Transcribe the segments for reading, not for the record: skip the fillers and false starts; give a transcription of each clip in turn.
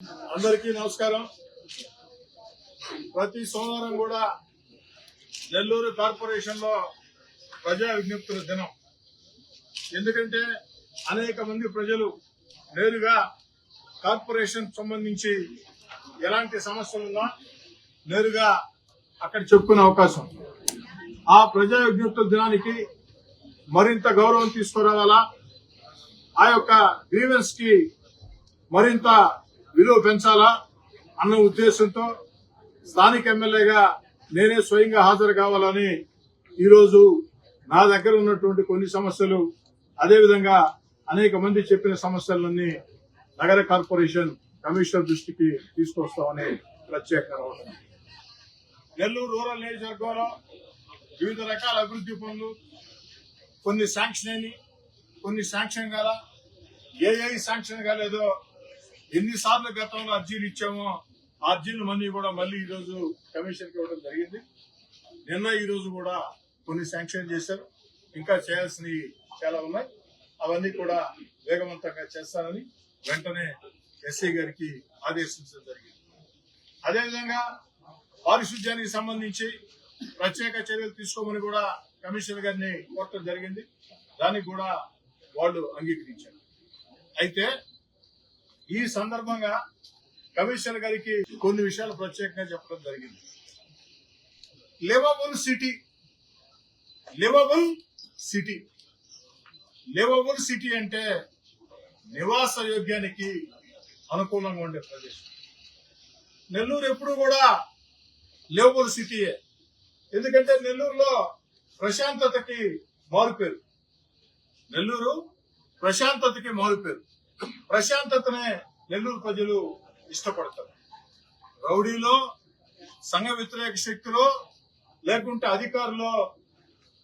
అందరికీ నమస్కారం. ప్రతి సోమవారం కూడా నెల్లూరు కార్పొరేషన్ లో ప్రజా విజ్ఞప్తుల దినం. ఎందుకంటే అనేక మంది ప్రజలు నేరుగా కార్పొరేషన్ సంబంధించి ఎలాంటి సమస్యలున్నా నేరుగా అక్కడ చెప్పుకునే అవకాశం. ఆ ప్రజా విజ్ఞప్తుల దినానికి మరింత గౌరవం తీసుకురావాలా, ఆ యొక్క గ్రీవెన్స్ కి మరింత విలువ పెంచాలా అన్న ఉద్దేశంతో స్థానిక ఎమ్మెల్యేగా నేనే స్వయంగా హాజరు కావాలని ఈరోజు నా దగ్గర ఉన్నటువంటి కొన్ని సమస్యలు, అదేవిధంగా అనేక మంది చెప్పిన సమస్యలన్నీ నగర కార్పొరేషన్ కమిషనర్ దృష్టికి తీసుకొస్తామని ప్రత్యేకంగా రావడం. నెల్లూరు రూరల్ నియోజకవర్గంలో వివిధ రకాల అభివృద్ధి పనులు కొన్ని శాంక్షన్ అయినాయి, కొన్ని శాంక్షన్ కాల. ఏ శాంక్షన్ కాలేదో ఎన్నిసార్లు గతంలో అర్జీలు ఇచ్చామో ఆ అర్జీలు మళ్ళీ ఈ రోజు కమిషన్ కి ఇవ్వడం జరిగింది. నిన్న ఈ రోజు కూడా కొన్ని శాంక్షన్ చేశారు. ఇంకా చేయాల్సినవి చాలా ఉన్నాయి. అవన్నీ కూడా వేగవంతంగా చేస్తానని వెంటనే ఎస్ఐ గారికి ఆదేశించడం జరిగింది. అదేవిధంగా పారిశుధ్యానికి సంబంధించి ప్రత్యేక చర్యలు తీసుకోమని కూడా కమిషనర్ గారిని కోరటం జరిగింది. దానికి కూడా వాళ్ళు అంగీకరించారు. అయితే ఈ సందర్భంగా కమిషనర్ గారికి కొన్ని విషయాలు ప్రత్యేకంగా చెప్పడం జరిగింది. లివబుల్ సిటీ అంటే నివాస యోగ్యానికి అనుకూలంగా ఉండే ప్రదేశం. నెల్లూరు ఎప్పుడు కూడా లివబుల్ సిటీయే. ఎందుకంటే నెల్లూరులో ప్రశాంతతకి మారుపేరు. నెల్లూరు ప్రశాంతతకి మారుపేరు. ప్రశాంతతనే నెల్లూరు ప్రజలు ఇష్టపడతారు. రౌడీలో, సంఘ వ్యతిరేక శక్తిలో, లేకుంటే అధికారులు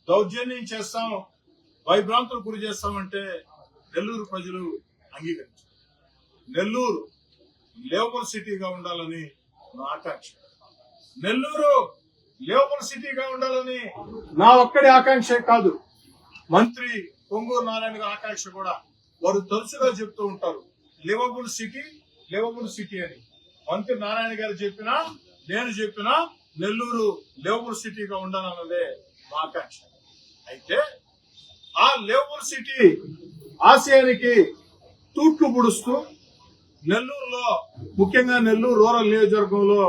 దౌర్జన్యం చేస్తాం, భయభ్రాంతులకు గురి చేస్తామంటే నెల్లూరు ప్రజలు అంగీకరించారు. నెల్లూరు లివబుల్ సిటీగా ఉండాలని నా ఆకాంక్ష. నెల్లూరు లివబుల్ సిటీగా ఉండాలని నా ఒక్కడి ఆకాంక్ష కాదు, మంత్రి పొంగూరు నారాయణ గారి ఆకాంక్ష కూడా. వారు తరచుగా చెప్తూ ఉంటారు లివబుల్ సిటీ అని. మంత్రి నారాయణ గారు చెప్పినా, నేను చెప్పినా నెల్లూరు లివబుల్ సిటీగా ఉండాలన్నదే మా ఆకాంక్ష. అయితే ఆ లివబుల్ సిటీ ఆశయానికి తూట్లు పొడుస్తూ నెల్లూరులో, ముఖ్యంగా నెల్లూరు రూరల్ నియోజకవర్గంలో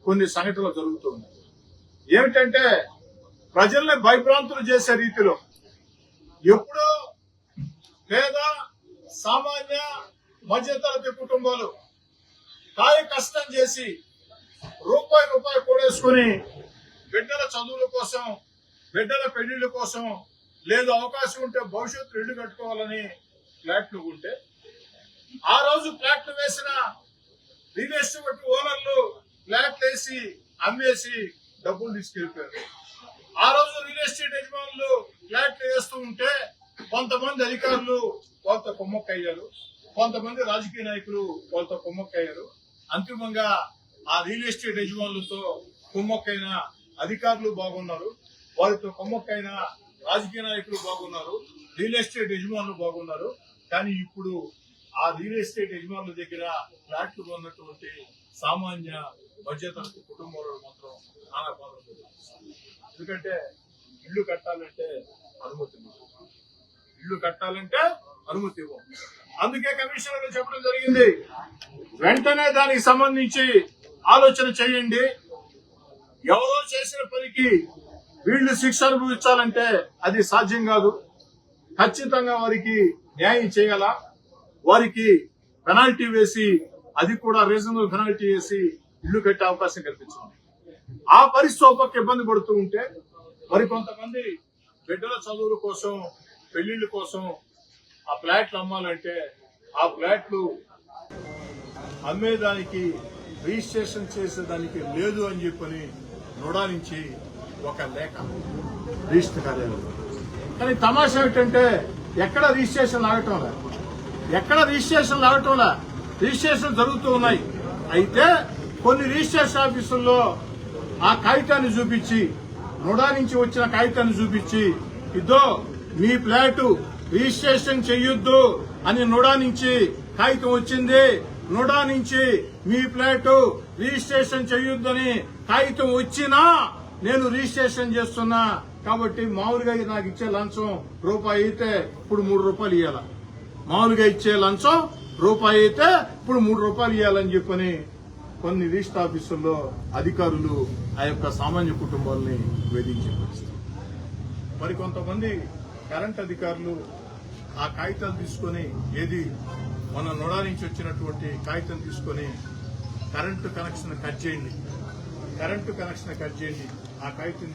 కొన్ని సంఘటనలు జరుగుతున్నాయి. ఏమిటంటే ప్రజల్ని భయభ్రాంతులు చేసే రీతిలో ఎప్పుడో పేద, సామాన్య, మధ్యతరగతి కుటుంబాలు కాయ కష్టం చేసి రూపాయి కూడేసుకుని బిడ్డల చదువుల కోసం, బిడ్డల పెళ్లిళ్ల కోసం, లేదు అవకాశం ఉంటే భవిష్యత్తు ఇల్లు కట్టుకోవాలని ఫ్లాట్లు ఉంటే, ఆ రోజు ఫ్లాట్లు వేసిన రియల్ ఎస్టేట్ ఓనర్లు ఫ్లాట్లు వేసి అమ్మేసి డబ్బులు తీసుకెళ్లిపోయారు. ఆ రోజు రియల్ ఎస్టేట్ యజమానులు ఫ్లాట్లు వేస్తూ ఉంటే కొంతమంది అధికారులు వాళ్ళతో కొమ్మక్కయ్యారు, కొంతమంది రాజకీయ నాయకులు వాళ్ళతో కొమ్మక్కయ్యారు. అంతిమంగా ఆ రియల్ ఎస్టేట్ యజమానులతో కొమ్మక్కైన అధికారులు బాగున్నారు, వారితో కొమ్మక్కైన రాజకీయ నాయకులు బాగున్నారు, రియల్ ఎస్టేట్ యజమానులు బాగున్నారు. కానీ ఇప్పుడు ఆ రియల్ ఎస్టేట్ యజమానుల దగ్గర ఫ్లాట్లు కొన్నటువంటి సామాన్య మధ్యతరగతి కుటుంబాలు మాత్రం నానా బాధలు. ఎందుకంటే ఇల్లు కట్టాలంటే అనుమతి ఇవ్వం. అందుకే కమిషనర్ చెప్పడం జరిగింది, వెంటనే దానికి సంబంధించి ఆలోచన చేయండి. ఎవరో చేసిన పనికి వీళ్లు శిక్ష అనుభవించాలంటే అది సాధ్యం కాదు. ఖచ్చితంగా వారికి న్యాయం చేయాల, వారికి పెనాల్టీ వేసి, అది కూడా రీజనబుల్ పెనాల్టీ వేసి ఇల్లు కట్టే అవకాశం కల్పించాలి. ఆ పరిస్థితి ఒక ఇబ్బంది పడుతూ ఉంటే మరి కొంతమంది బిడ్డల చదువుల కోసం, పెళ్లిళ్ల కోసం ఆ ఫ్లాట్లు అమ్మాలంటే ఆ ఫ్లాట్లు అమ్మేదానికి, రిజిస్ట్రేషన్ చేసేదానికి లేదు అని చెప్పని నోడా నుంచి ఒక లేఖ రిజిస్టర్ కార్యాలయం. కానీ తమాషా ఏంటంటే ఎక్కడ రిజిస్ట్రేషన్ ఆగటంలా, రిజిస్ట్రేషన్ జరుగుతూ ఉన్నాయి. అయితే కొన్ని రిజిస్ట్రేషన్ ఆఫీసుల్లో ఆ కాగితాన్ని చూపించి, నోడా నుంచి వచ్చిన కాగితాన్ని చూపించి, ఇదో మీ ఫ్లాట్ రిజిస్ట్రేషన్ చెయ్యొద్దు అని నోడా నుంచి కాగితం వచ్చింది, నుడా నుంచి మీ ఫ్లాట్ రిజిస్ట్రేషన్ చేయొద్దని కాగితం వచ్చినా నేను రిజిస్ట్రేషన్ చేస్తున్నా కాబట్టి మామూలుగా నాకు ఇచ్చే లంచం రూపాయి అయితే ఇప్పుడు 3 రూపాయలు ఇవ్వాల. మామూలుగా ఇచ్చే లంచం రూపాయి అయితే ఇప్పుడు 3 రూపాయలు ఇవ్వాలని చెప్పని కొన్ని రిజిస్టర్ ఆఫీసుల్లో అధికారులు ఆ యొక్క సామాన్య కుటుంబాలని వేధించే పరిస్థితి. మరికొంతమంది కరెంట్ అధికారులు ఆ కాగితాలు తీసుకొని ఏది మన నుడా నుంచి వచ్చినటువంటి కాగితం తీసుకొని కరెంటు కనెక్షన్ కట్ చేయండి, ఆ కాగితం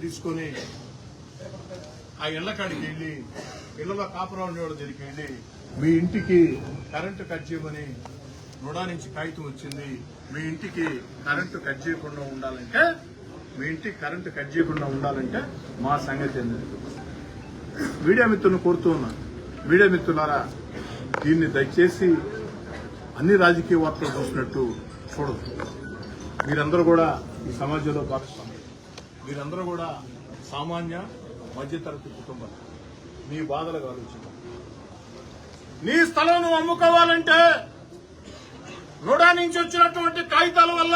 తీసుకొని ఆ ఇళ్లకాడికి వెళ్లి ఇళ్లలో కాపురం ఉండేవాళ్ళ దగ్గరికి వెళ్లి మీ ఇంటికి కరెంటు కట్ చేయమని నుడా నుంచి కాగితం వచ్చింది, మీ ఇంటికి కరెంటు కట్ చేయకుండా ఉండాలంటే మా సంగతి ఏంటంటే మీడియా మిత్రులను కోరుతూ ఉన్నా, మీడియా మిత్రులారా దీన్ని దయచేసి అన్ని రాజకీయ వార్తలు చూసినట్టు చూడదు. మీరందరూ కూడా ఈ సమాజంలో భాగస్వామ్యం, మీరందరూ కూడా సామాన్య మధ్యతరగతి కుటుంబాలు, మీ బాధలకు ఆలోచించాలి. నీ స్థలం నువ్వు అమ్ముకోవాలంటే నుడా నుంచి వచ్చినటువంటి కాగితాల వల్ల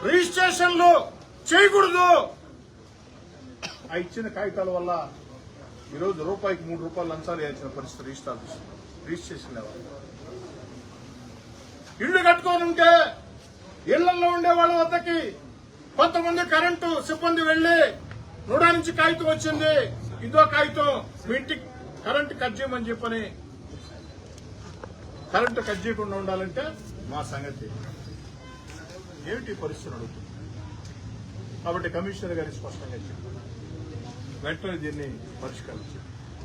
రిజిస్ట్రేషన్లు చేయకూడదు. ఆ ఇచ్చిన కాగితాల వల్ల ఈరోజు రూపాయికి 3 రూపాయలు లంచాలు వేయాల్సిన పరిస్థితి రిజిస్ట్రేషన్ లేవాలి. ఇళ్లు కట్టుకొని ఉంటే ఇళ్లలో ఉండే వాళ్ళ వద్దకి కొంతమంది కరెంటు సిబ్బంది వెళ్లి నుడా నుంచి కాగితం వచ్చింది, ఇదో కాగితం మీ ఇంటికి కరెంటు కట్ చేయమని చెప్పని కరెంటు కట్ చేయకుండా ఉండాలంటే మా సంగతి ఏమిటి పరిస్థితులు అడుగుతుంది. కాబట్టి కమిషనర్ గారి స్పష్టంగా చెప్పారు, వెంటనే దీన్ని పరిష్కరించారు.